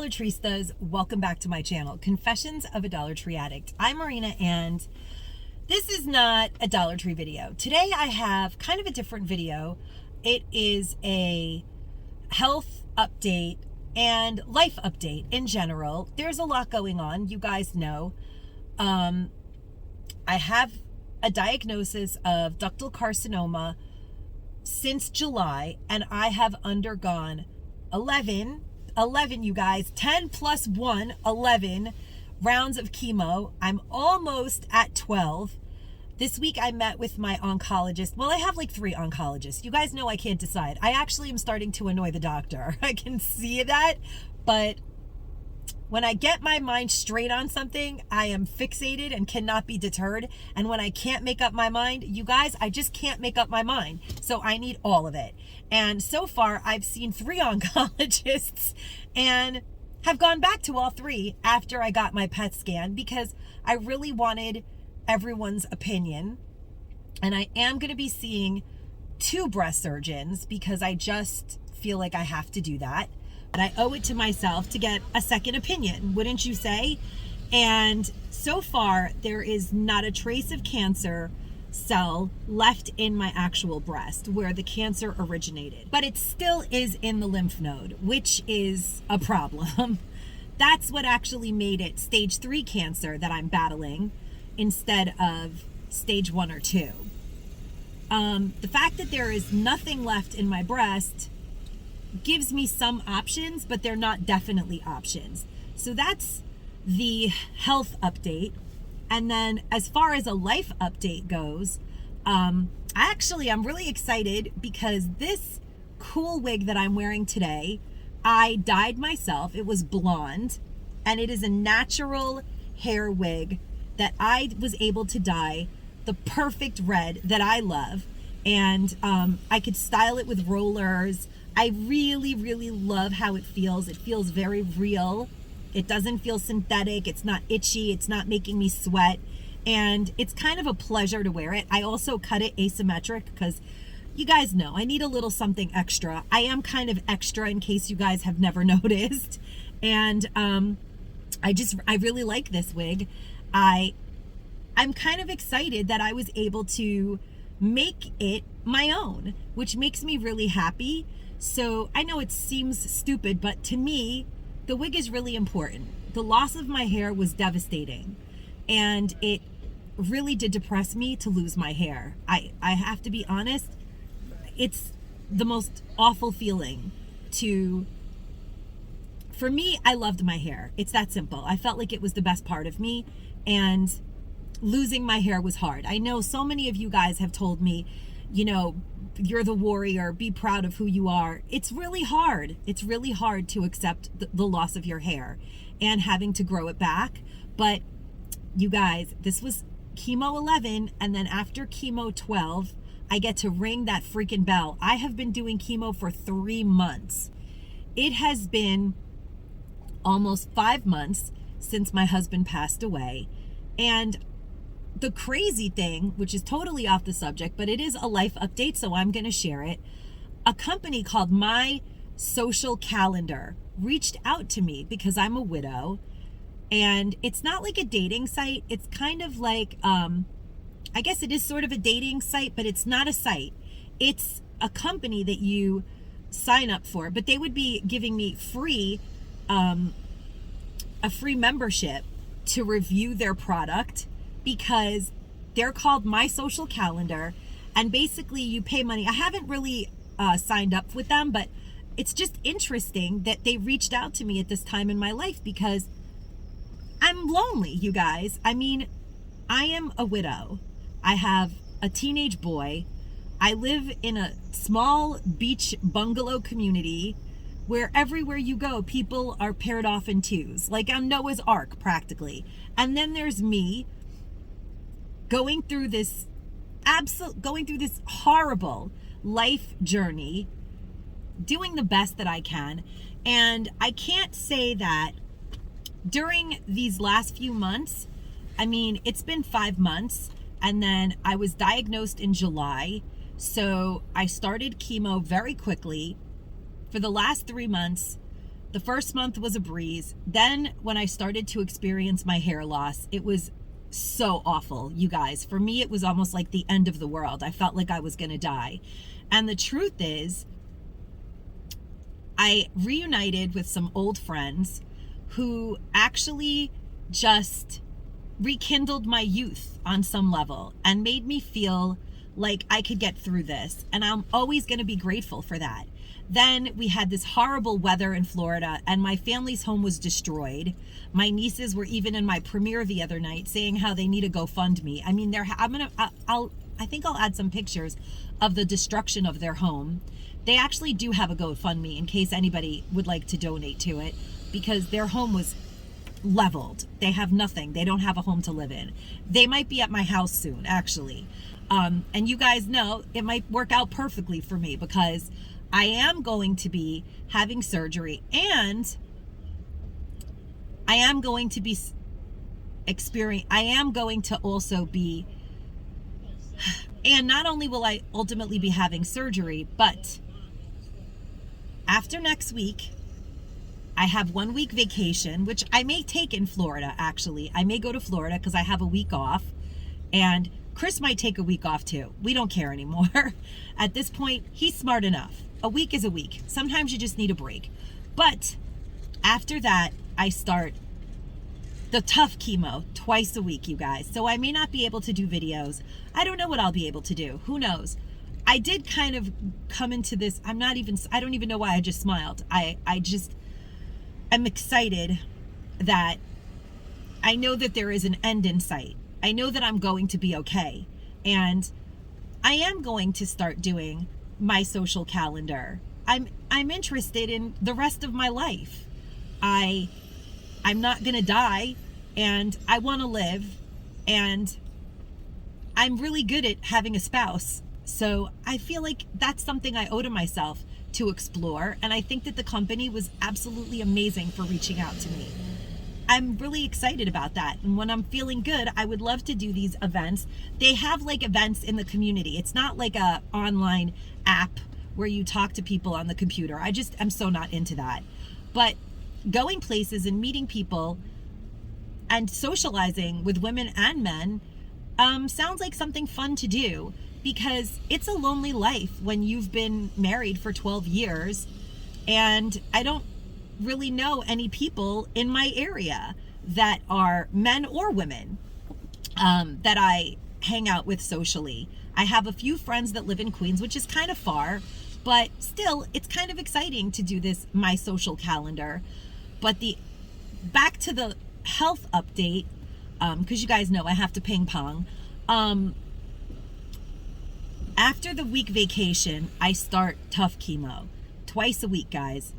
Dollar Treestas, welcome back to my channel, Confessions of a Dollar Tree Addict. I'm Marina and this is not a Dollar Tree video. Today I have kind of a different video. It is a health update and life update in general. There's a lot going on, you guys know. I have a diagnosis of ductal carcinoma since July and I have undergone 11, you guys, 10 plus 1, 11 rounds of chemo. I'm almost at 12. This week I met with my oncologist. Well, I have like 3 oncologists. You guys know I can't decide. I actually am starting to annoy the doctor. I can see that, but when I get my mind straight on something, I am fixated and cannot be deterred. And when I can't make up my mind, you guys, I just can't make up my mind. So I need all of it. And so far, I've seen 3 oncologists and have gone back to all 3 after I got my PET scan because I really wanted everyone's opinion. And I am going to be seeing 2 breast surgeons because I just feel like I have to do that. But I owe it to myself to get a second opinion, wouldn't you say? And so far, there is not a trace of cancer cell left in my actual breast where the cancer originated. But it still is in the lymph node, which is a problem. That's what actually made it stage 3 cancer that I'm battling instead of stage 1 or 2. The fact that there is nothing left in my breast gives me some options, but they're not definitely options. So that's the health update. And then as far as a life update goes, I'm really excited because this cool wig that I'm wearing today, I dyed myself. It was blonde and it is a natural hair wig that I was able to dye the perfect red that I love. And I could style it with rollers. I really, really love how it feels. It feels very real. It doesn't feel synthetic. It's not itchy. It's not making me sweat. And it's kind of a pleasure to wear it. I also cut it asymmetric because you guys know I need a little something extra. I am kind of extra in case you guys have never noticed. And I really like this wig. I'm kind of excited that I was able to make it my own, which makes me really happy. So I know it seems stupid, but to me, the wig is really important. The loss of my hair was devastating and it really did depress me to lose my hair. I have to be honest, it's the most awful feeling for me, I loved my hair. It's that simple. I felt like it was the best part of me and losing my hair was hard. I know so many of you guys have told me, you know, you're the warrior, be proud of who you are. It's really hard. It's really hard to accept the loss of your hair and having to grow it back. But you guys, this was chemo 11, and then after chemo 12, I get to ring that freaking bell. I have been doing chemo for 3 months. It has been almost 5 months since my husband passed away. And the crazy thing, which is totally off the subject, but it is a life update, so I'm going to share it. A company called My Social Calendar reached out to me because I'm a widow, and it's not like a dating site. It's kind of like, I guess it is sort of a dating site, but it's not a site. It's a company that you sign up for, but they would be giving me a free membership to review their product, because they're called My Social Calendar, and basically you pay money. I haven't really signed up with them, but it's just interesting that they reached out to me at this time in my life because I'm lonely, you guys. I mean, I am a widow. I have a teenage boy. I live in a small beach bungalow community where everywhere you go, people are paired off in 2s, like on Noah's Ark practically. And then there's me going through this horrible life journey, doing the best that I can. And I can't say that during these last few months, I mean, it's been 5 months, and then I was diagnosed in July. So I started chemo very quickly. For the last 3 months, The first month was a breeze. Then when I started to experience my hair loss, it was so awful, you guys. For me, it was almost like the end of the world. I felt like I was going to die. And the truth is, I reunited with some old friends who actually just rekindled my youth on some level and made me feel like I could get through this. And I'm always going to be grateful for that. Then we had this horrible weather in Florida and my family's home was destroyed. My nieces were even in my premiere the other night saying how they need a GoFundMe. I mean, I think I'll add some pictures of the destruction of their home. They actually do have a GoFundMe in case anybody would like to donate to it, because their home was leveled. They have nothing. They don't have a home to live in. They might be at my house soon, actually. And you guys know it might work out perfectly for me, because I am going to be having surgery and I am going to be also be, and not only will I ultimately be having surgery, but after next week, I have 1 week vacation, which I may take in Florida, actually. I may go to Florida because I have a week off, and Chris might take a week off too. We don't care anymore. At this point, he's smart enough. A week is a week. Sometimes you just need a break. But after that, I start the tough chemo twice a week, you guys. So I may not be able to do videos. I don't know what I'll be able to do. Who knows? I did kind of come into this. I don't even know why I just smiled. I'm excited that I know that there is an end in sight. I know that I'm going to be okay. And I am going to start doing my social calendar. I'm interested in the rest of my life. I'm not going to die, and I want to live, and I'm really good at having a spouse. So I feel like that's something I owe to myself to explore. And I think that the company was absolutely amazing for reaching out to me. I'm really excited about that. And when I'm feeling good, I would love to do these events. They have like events in the community. It's not like a online app where you talk to people on the computer. I'm so not into that. But going places and meeting people and socializing with women and men sounds like something fun to do, because it's a lonely life when you've been married for 12 years and I don't really know any people in my area that are men or women that I hang out with socially. I have a few friends that live in Queens, which is kind of far, but still it's kind of exciting to do this, my social calendar. But back to the health update, because you guys know I have to ping pong. After the week vacation, I start tough chemo twice a week, guys.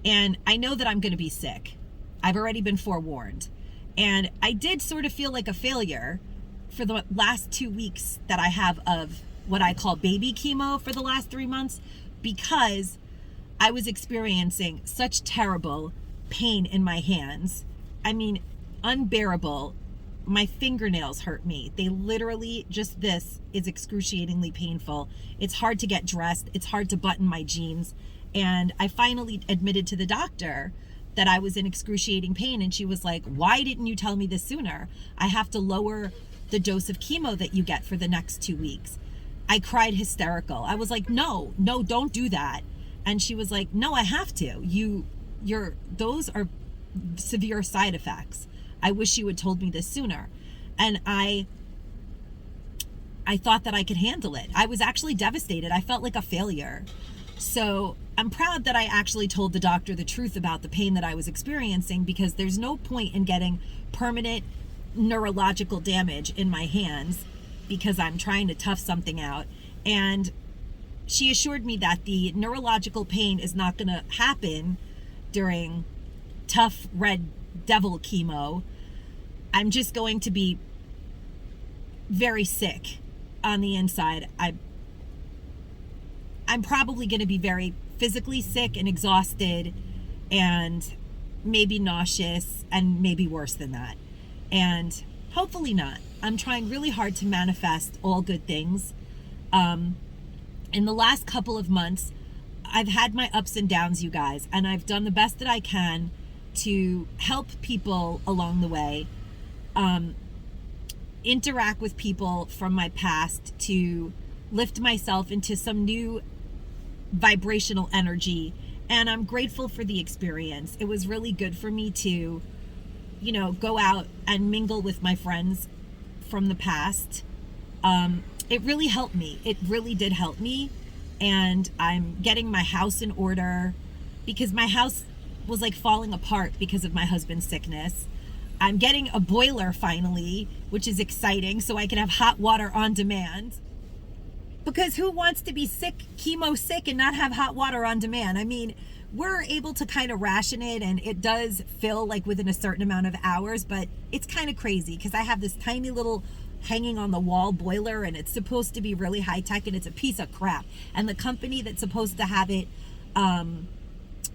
And I know that I'm going to be sick. I've already been forewarned. And I did sort of feel like a failure for the last 2 weeks that I have of what I call baby chemo for the last 3 months, because I was experiencing such terrible pain in my hands. I mean, unbearable. My fingernails hurt me. They literally, this is excruciatingly painful. It's hard to get dressed. It's hard to button my jeans. And I finally admitted to the doctor that I was in excruciating pain. And she was like, why didn't you tell me this sooner? I have to lower the dose of chemo that you get for the next 2 weeks. I cried hysterical. I was like, no, don't do that. And she was like, no, I have to. Those are severe side effects. I wish you had told me this sooner. And I thought that I could handle it. I was actually devastated. I felt like a failure. So I'm proud that I actually told the doctor the truth about the pain that I was experiencing, because there's no point in getting permanent neurological damage in my hands because I'm trying to tough something out. And she assured me that the neurological pain is not going to happen during tough red devil chemo. I'm just going to be very sick on the inside. I'm probably going to be very physically sick and exhausted and maybe nauseous and maybe worse than that. And hopefully not. I'm trying really hard to manifest all good things. In the last couple of months, I've had my ups and downs, you guys, and I've done the best that I can to help people along the way, interact with people from my past to lift myself into some new vibrational energy. And I'm grateful for the experience. It was really good for me to, go out and mingle with my friends from the past. It really helped me. It really did help me. And I'm getting my house in order because my house was like falling apart because of my husband's sickness. I'm getting a boiler finally, which is exciting, so I can have hot water on demand. Because who wants to be sick, chemo sick, and not have hot water on demand? I mean, we're able to kind of ration it, and it does fill like within a certain amount of hours, but it's kind of crazy because I have this tiny little hanging on the wall boiler, and it's supposed to be really high tech, and it's a piece of crap. And the company that's supposed to have it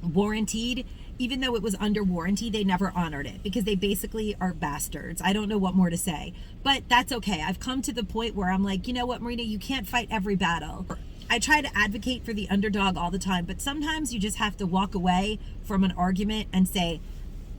warranted, even though it was under warranty, they never honored it because they basically are bastards. I don't know what more to say, but that's okay. I've come to the point where I'm like, you know what, Marina, you can't fight every battle. I try to advocate for the underdog all the time, but sometimes you just have to walk away from an argument and say,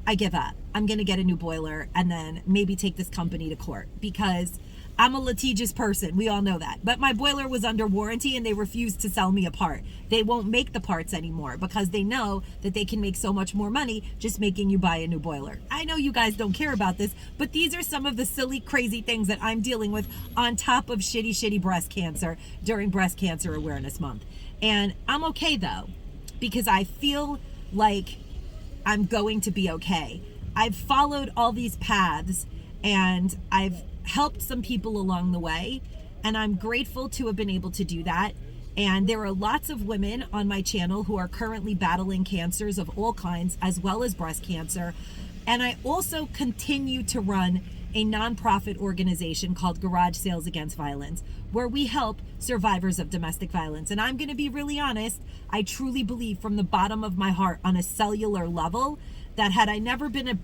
I give up. I'm going to get a new boiler and then maybe take this company to court because I'm a litigious person. We all know that. But my boiler was under warranty and they refused to sell me a part. They won't make the parts anymore because they know that they can make so much more money just making you buy a new boiler. I know you guys don't care about this, but these are some of the silly, crazy things that I'm dealing with on top of shitty breast cancer during Breast Cancer Awareness Month. And I'm okay though, because I feel like I'm going to be okay. I've followed all these paths and I've helped some people along the way, and I'm grateful to have been able to do that. And there are lots of women on my channel who are currently battling cancers of all kinds, as well as breast cancer. And I also continue to run a nonprofit organization called Garage Sales Against Violence, where we help survivors of domestic violence. And I'm going to be really honest, I truly believe from the bottom of my heart on a cellular level that had I never been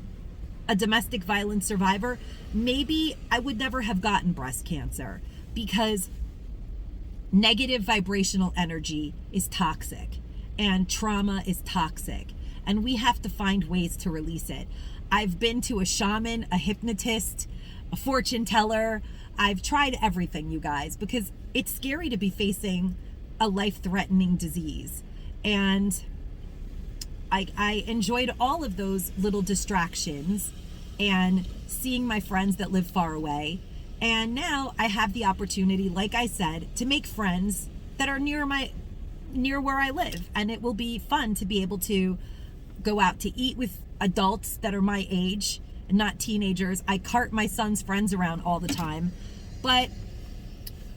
a domestic violence survivor, maybe I would never have gotten breast cancer, because negative vibrational energy is toxic and trauma is toxic, and we have to find ways to release it. I've been to a shaman, a hypnotist, a fortune teller. I've tried everything, you guys, because it's scary to be facing a life-threatening disease. And I enjoyed all of those little distractions and seeing my friends that live far away. And now I have the opportunity, like I said, to make friends that are near where I live. And it will be fun to be able to go out to eat with adults that are my age and not teenagers. I cart my son's friends around all the time, but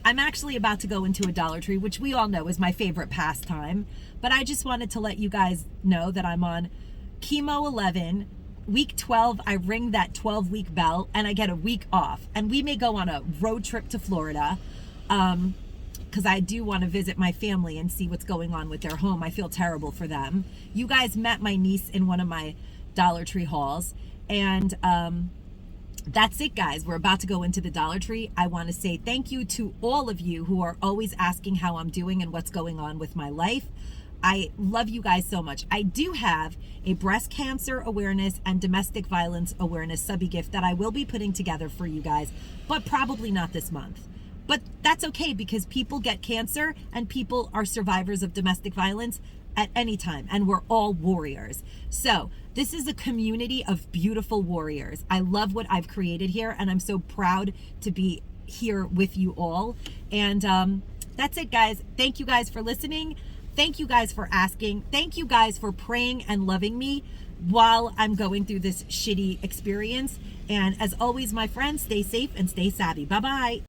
I'm actually about to go into a Dollar Tree, which we all know is my favorite pastime. But I just wanted to let you guys know that I'm on Chemo 11. Week 12, I ring that 12-week bell and I get a week off. And we may go on a road trip to Florida because I do want to visit my family and see what's going on with their home. I feel terrible for them. You guys met my niece in one of my Dollar Tree hauls. And that's it, guys. We're about to go into the Dollar Tree. I want to say thank you to all of you who are always asking how I'm doing and what's going on with my life. I love you guys so much. I do have a breast cancer awareness and domestic violence awareness subby gift that I will be putting together for you guys, but probably not this month. But that's okay, because people get cancer and people are survivors of domestic violence at any time, and we're all warriors. So this is a community of beautiful warriors. I love what I've created here, and I'm so proud to be here with you all. And that's it, guys. Thank you guys for listening. Thank you guys for asking. Thank you guys for praying and loving me while I'm going through this shitty experience. And as always, my friends, stay safe and stay savvy. Bye-bye.